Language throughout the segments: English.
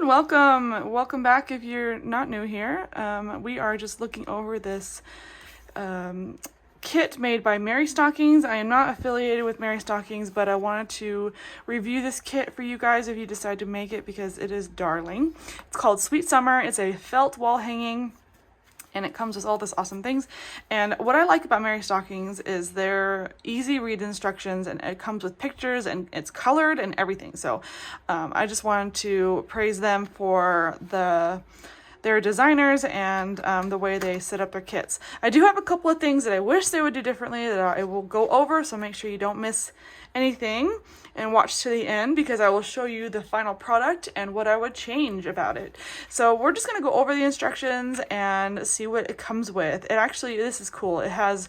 everyone, welcome back if you're not new here. We are just looking over this kit made by Merrystockings. I am not affiliated with Merrystockings, but I wanted to review this kit for you guys if you decide to make it because it is darling. It's called Sweet Summer. It's a felt wall hanging, and it comes with all this awesome things. And what I like about Merrystockings is their easy read instructions, and it comes with pictures and it's colored and everything. So I just wanted to praise them for their designers and the way they set up their kits. I do have a couple of things that I wish they would do differently that I will go over, so make sure you don't miss anything and watch to the end because I will show you the final product and what I would change about it. So we're just going to go over the instructions and see what it comes with. It actually, this is cool. It has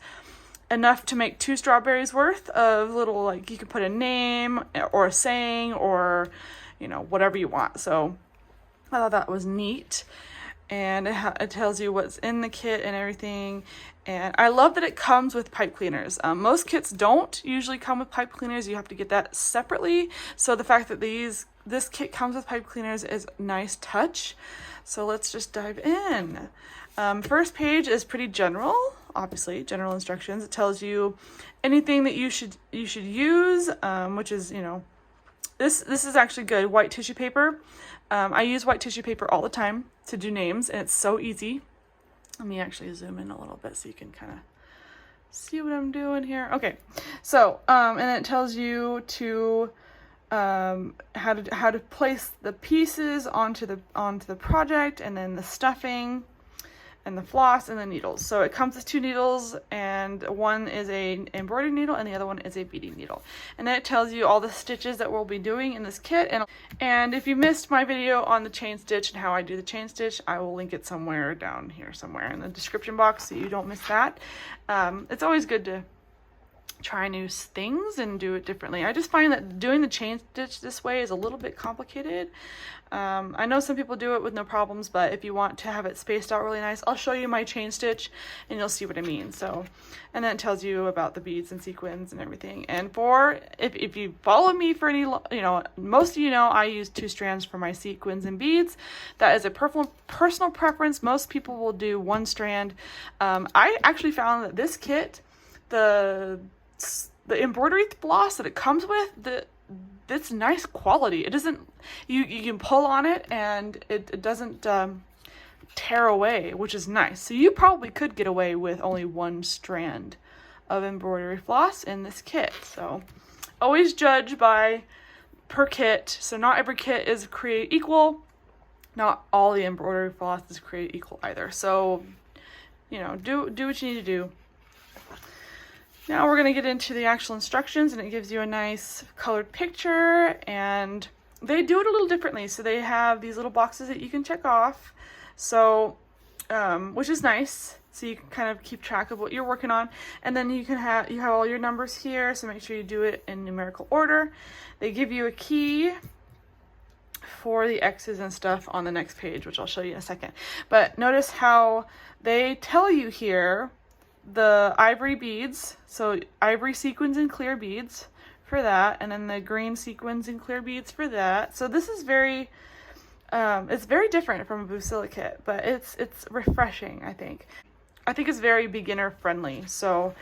enough to make 2 strawberries worth of little, like, you can put a name or a saying or, you know, whatever you want. So I thought that was neat. And it tells you what's in the kit and everything. And I love that it comes with pipe cleaners. Most kits don't usually come with pipe cleaners. You have to get that separately. So the fact that this kit comes with pipe cleaners is a nice touch. So let's just dive in. First page is pretty general, obviously, general instructions. It tells you anything that you should use, which is, you know, this is actually good. White tissue paper. I use white tissue paper all the time to do names, and it's so easy. Let me actually zoom in a little bit so you can kind of see what I'm doing here. Okay, so and it tells you to how to place the pieces onto the project, and then the stuffing and the floss and the needles. So it comes with 2 needles, and one is a embroidery needle and the other one is a beading needle. And then it tells you all the stitches that we'll be doing in this kit. And if you missed my video on the chain stitch and how I do the chain stitch, I will link it somewhere down here, somewhere in the description box, so you don't miss that. It's always good to try new things and do it differently. I just find that doing the chain stitch this way is a little bit complicated. I know some people do it with no problems, but if you want to have it spaced out really nice, I'll show you my chain stitch and you'll see what I mean. So, and then it tells you about the beads and sequins and everything. And if you follow me for any, you know, most of you know I use 2 strands for my sequins and beads. That is a personal preference. Most people will do 1 strand. I actually found that this kit, the embroidery floss that it comes with, it's nice quality. It doesn't, you can pull on it and it doesn't tear away, which is nice. So you probably could get away with only 1 strand of embroidery floss in this kit. So always judge per kit. So not every kit is created equal. Not all the embroidery floss is created equal either. So, you know, do what you need to do. Now we're going to get into the actual instructions, and it gives you a nice colored picture, and they do it a little differently. So they have these little boxes that you can check off, so which is nice. So you can kind of keep track of what you're working on, and then you have all your numbers here. So make sure you do it in numerical order. They give you a key for the X's and stuff on the next page, which I'll show you in a second. But notice how they tell you here the ivory beads, so ivory sequins and clear beads for that, and then the green sequins and clear beads for that. So this is very it's very different from a Busilla kit, but it's refreshing. I think it's very beginner friendly, so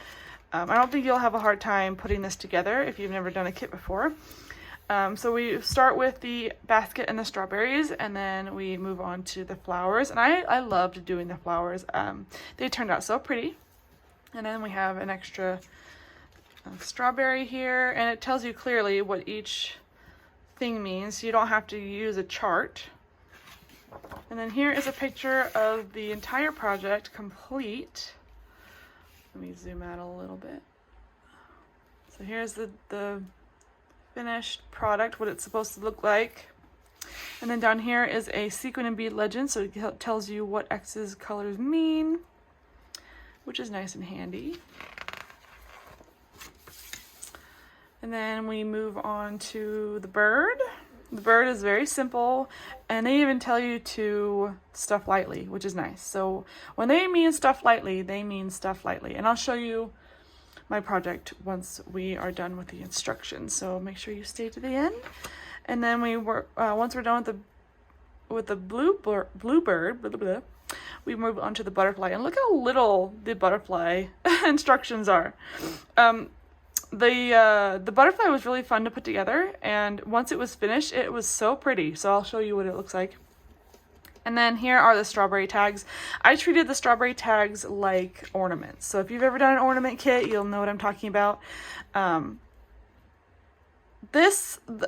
I don't think you'll have a hard time putting this together if you've never done a kit before. So we start with the basket and the strawberries, and then we move on to the flowers, and I loved doing the flowers. They turned out so pretty. And then we have an extra strawberry here, and it tells you clearly what each thing means. You don't have to use a chart. And then here is a picture of the entire project complete. Let me zoom out a little bit. So here's the finished product, what it's supposed to look like. And then down here is a sequin and bead legend, so it tells you what X's colors mean, which is nice and handy. And then we move on to the bird. The bird is very simple, and they even tell you to stuff lightly, which is nice. So when they mean stuff lightly, they mean stuff lightly. And I'll show you my project once we are done with the instructions. So make sure you stay to the end. And then once we're done with the with the bluebird, blah, blah, blah, we move on to the butterfly, and look how little the butterfly instructions are. The butterfly was really fun to put together, and once it was finished, it was so pretty. So I'll show you what it looks like. And then here are the strawberry tags. I treated the strawberry tags like ornaments. So if you've ever done an ornament kit, you'll know what I'm talking about.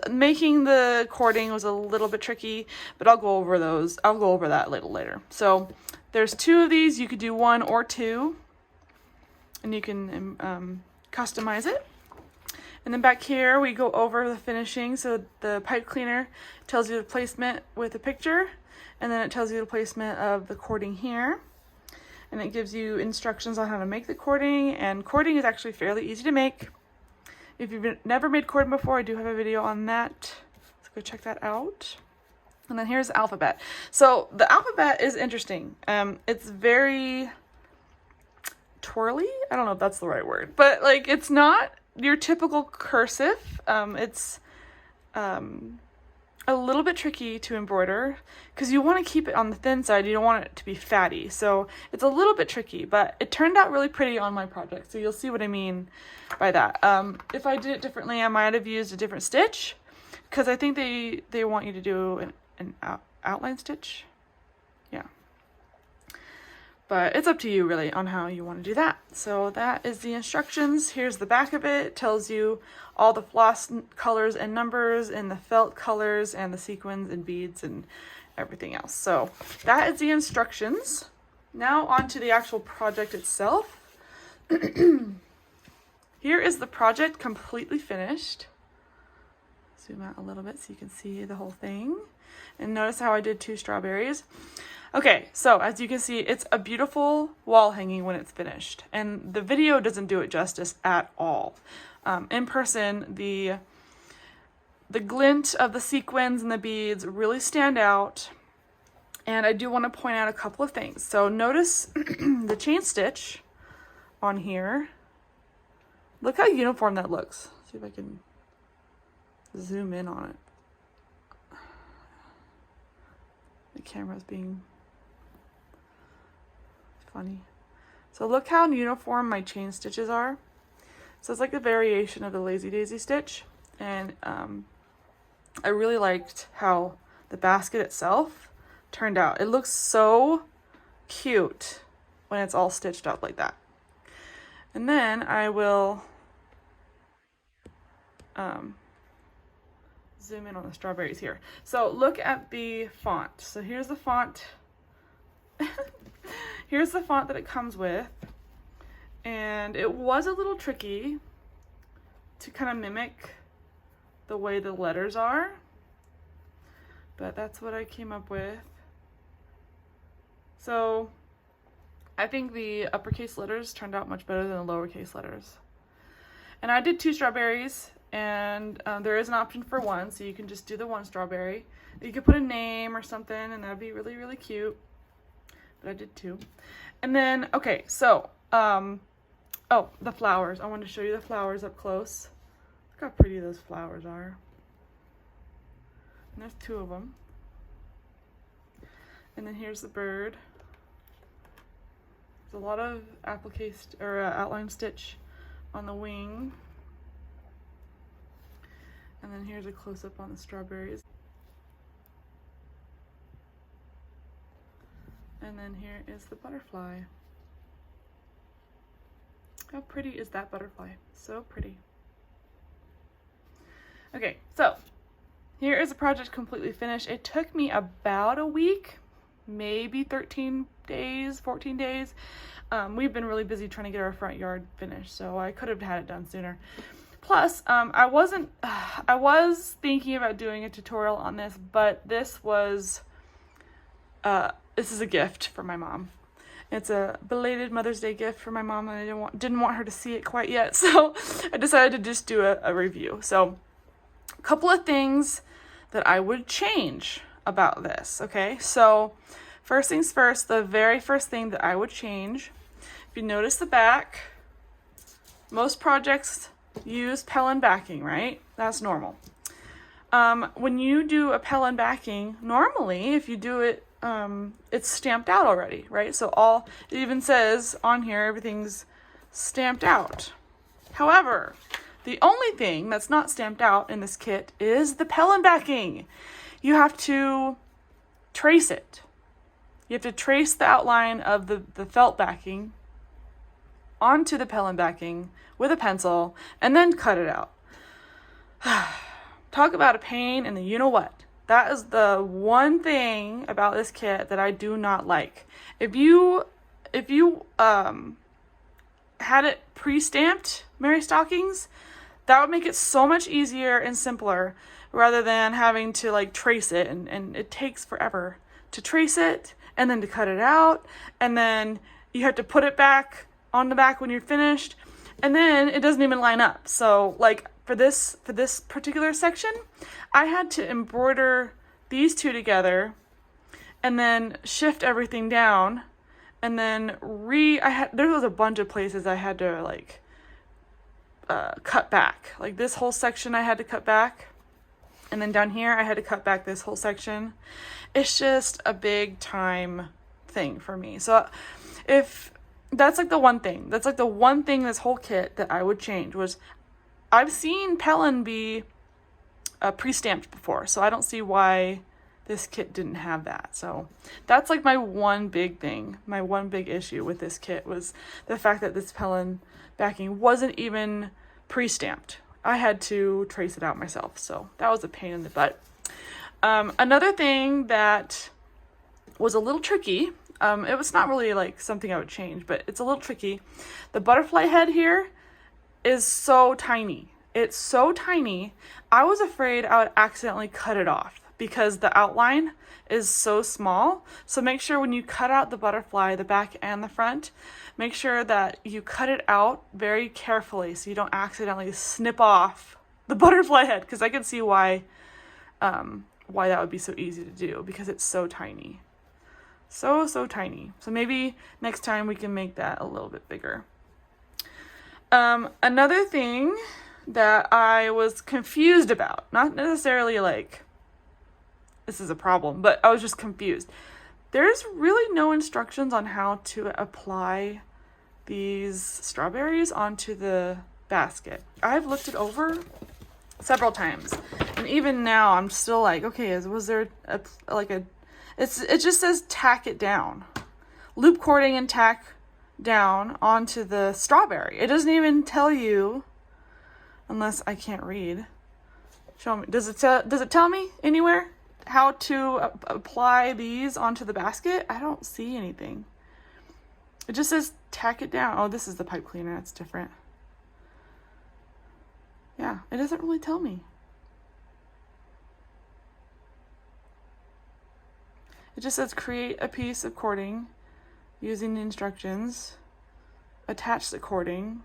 Making the cording was a little bit tricky, but I'll go over those. I'll go over that a little later. So there's 2 of these. You could do 1 or 2, and you can customize it. And then back here, we go over the finishing. So the pipe cleaner tells you the placement with a picture, and then it tells you the placement of the cording here. And it gives you instructions on how to make the cording, and cording is actually fairly easy to make. If you've never made cording before, I do have a video on that. Let's go check that out. And then here's the alphabet. So the alphabet is interesting. It's very twirly. I don't know if that's the right word, but like it's not your typical cursive. It's a little bit tricky to embroider because you want to keep it on the thin side. You don't want it to be fatty. So it's a little bit tricky, but it turned out really pretty on my project. So you'll see what I mean by that. If I did it differently, I might have used a different stitch because I think they want you to do an outline stitch. Yeah. But it's up to you really on how you want to do that. So that is the instructions. Here's the back of it. It tells you all the floss colors and numbers and the felt colors and the sequins and beads and everything else. So that is the instructions. Now on to the actual project itself. Here is the project completely finished. Zoom out a little bit so you can see the whole thing. And notice how I did 2 strawberries. Okay, so as you can see, it's a beautiful wall hanging when it's finished. And the video doesn't do it justice at all. In person, the glint of the sequins and the beads really stand out. And I do want to point out a couple of things. So notice the chain stitch on here. Look how uniform that looks. See if I can zoom in on it. The camera's being funny. So look how uniform my chain stitches are. So it's like a variation of the Lazy Daisy stitch. And I really liked how the basket itself turned out. It looks so cute when it's all stitched up like that. And then I will zoom in on the strawberries here. So look at the font. So here's the font. Here's the font that it comes with. And it was a little tricky to kind of mimic the way the letters are. But that's what I came up with. So I think the uppercase letters turned out much better than the lowercase letters. And I did 2 strawberries, and there is an option for 1, so you can just do the 1 strawberry. You could put a name or something, and that'd be really, really cute. But I did 2. And then, okay, so, oh, the flowers. I wanted to show you the flowers up close. Look how pretty those flowers are. And there's 2 of them. And then here's the bird. There's a lot of applique or outline stitch on the wing. And then here's a close-up on the strawberries. And then here is the butterfly. How pretty is that butterfly? So pretty. Okay, so here is the project completely finished. It took me about a week, maybe 13 days, 14 days. We've been really busy trying to get our front yard finished, so I could have had it done sooner. Plus, I was thinking about doing a tutorial on this, but this is a gift for my mom. It's a belated Mother's Day gift for my mom, and I didn't want her to see it quite yet, so I decided to just do a review. So, a couple of things that I would change about this, okay? So, first things first, the very first thing that I would change, if you notice the back, most projects use Pellin backing, right? That's normal. When you do a Pellin backing, normally if you do it, it's stamped out already, right? So it even says on here, everything's stamped out. However, the only thing that's not stamped out in this kit is the Pellin backing. You have to trace it. You have to trace the outline of the felt backing onto the Pellin backing with a pencil and then cut it out. Talk about a pain in the you-know-what. That is the one thing about this kit that I do not like. If you had it pre-stamped Merry Stockings, that would make it so much easier and simpler rather than having to like trace it, and it takes forever to trace it and then to cut it out, and then you have to put it back on the back when you're finished, and then it doesn't even line up. So like for this particular section, I had to embroider these two together and then shift everything down, and then there was a bunch of places I had to like cut back. Like this whole section I had to cut back, and then down here I had to cut back this whole section. It's just a big time thing for me. So if that's like the one thing this whole kit that I would change was, I've seen Pellin be pre-stamped before, so I don't see why this kit didn't have that. So that's like my one big thing, my one big issue with this kit was the fact that this Pellin backing wasn't even pre-stamped. I had to trace it out myself, so that was a pain in the butt. Another thing that was a little tricky, it was not really like something I would change, but it's a little tricky. The butterfly head here is so tiny. It's so tiny. I was afraid I would accidentally cut it off because the outline is so small. So make sure when you cut out the butterfly, the back and the front, make sure that you cut it out very carefully so you don't accidentally snip off the butterfly head, because I can see why that would be so easy to do, because it's so tiny. So tiny. So maybe next time we can make that a little bit bigger. Another thing that I was confused about, not necessarily like this is a problem, but I was just confused. There's really no instructions on how to apply these strawberries onto the basket. I've looked it over several times, and even now I'm still like, okay, was there it just says tack it down. Loop cording and tack down onto the strawberry. It doesn't even tell you, unless I can't read. Show me. Does it tell me anywhere how to apply these onto the basket? I don't see anything. It just says tack it down. Oh, this is the pipe cleaner. That's different. Yeah, it doesn't really tell me. It just says create a piece of cording using the instructions, attach the cording,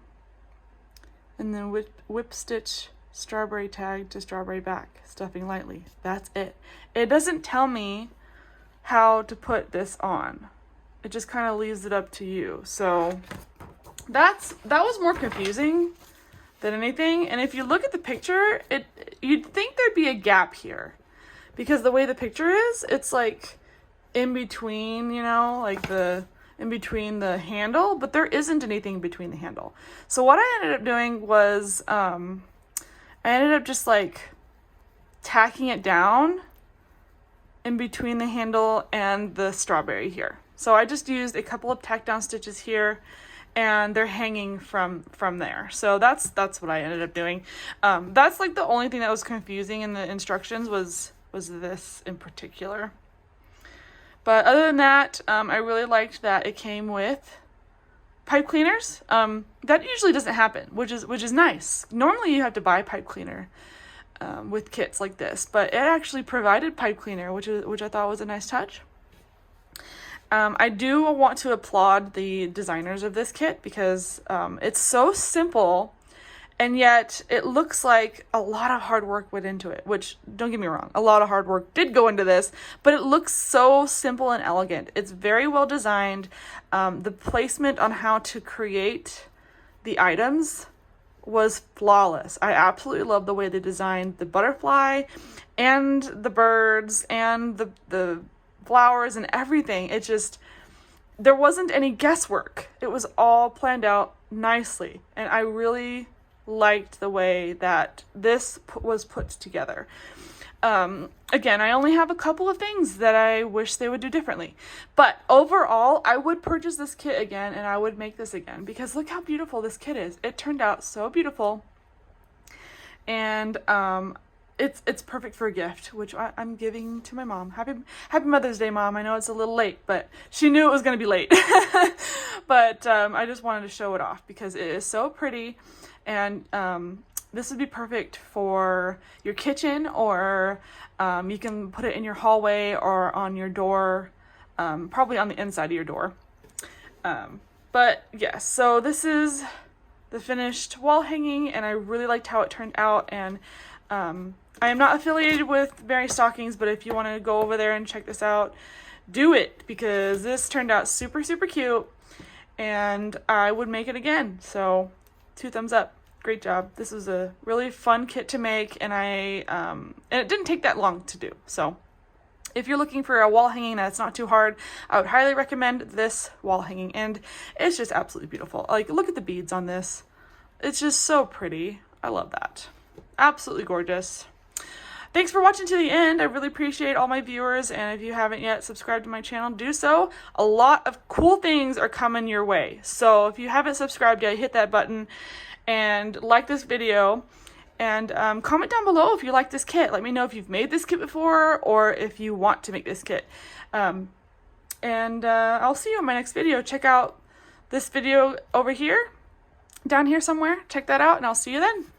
and then whip stitch strawberry tag to strawberry back, stuffing lightly. That's it. It doesn't tell me how to put this on. It just kind of leaves it up to you. So that was more confusing than anything. And if you look at the picture, you'd think there'd be a gap here, because the way the picture is, it's like in between, like in between the handle, but there isn't anything between the handle. So what I ended up doing was I ended up just like tacking it down in between the handle and the strawberry here. So I just used a couple of tack down stitches here, and they're hanging from there. So that's what I ended up doing. That's like the only thing that was confusing in the instructions was this in particular. But other than that, I really liked that it came with pipe cleaners. That usually doesn't happen, which is nice. Normally you have to buy pipe cleaner with kits like this, but it actually provided pipe cleaner, which I thought was a nice touch. I do want to applaud the designers of this kit, because it's so simple, and yet it looks like a lot of hard work went into it, which, don't get me wrong, a lot of hard work did go into this, but it looks so simple and elegant. It's very well designed. The placement on how to create the items was flawless. I absolutely love the way they designed the butterfly and the birds and the flowers and everything. It just, there wasn't any guesswork. It was all planned out nicely, and I really liked the way that this was put together. Again, I only have a couple of things that I wish they would do differently, but overall, I would purchase this kit again, and I would make this again, because look how beautiful this kit is. It turned out so beautiful, and it's perfect for a gift, which I'm giving to my mom. Happy Mother's Day, Mom. I know it's a little late, but she knew it was going to be late. But I just wanted to show it off because it is so pretty, and this would be perfect for your kitchen, or you can put it in your hallway or on your door, probably on the inside of your door. But yes, so this is the finished wall hanging, and I really liked how it turned out. And I am not affiliated with merrystockings, but if you want to go over there and check this out, do it, because this turned out super, super cute, and I would make it again. So 2 thumbs up. Great job. This was a really fun kit to make, and and it didn't take that long to do. So if you're looking for a wall hanging that's not too hard, I would highly recommend this wall hanging, and it's just absolutely beautiful. Like, look at the beads on this. It's just so pretty. I love that. Absolutely gorgeous. Thanks for watching to the end. I really appreciate all my viewers, and if you haven't yet subscribed to my channel, do so. A lot of cool things are coming your way. So if you haven't subscribed yet, hit that button and like this video, and comment down below if you like this kit. Let me know if you've made this kit before, or if you want to make this kit. And I'll see you in my next video. Check out this video over here, down here somewhere. Check that out, and I'll see you then.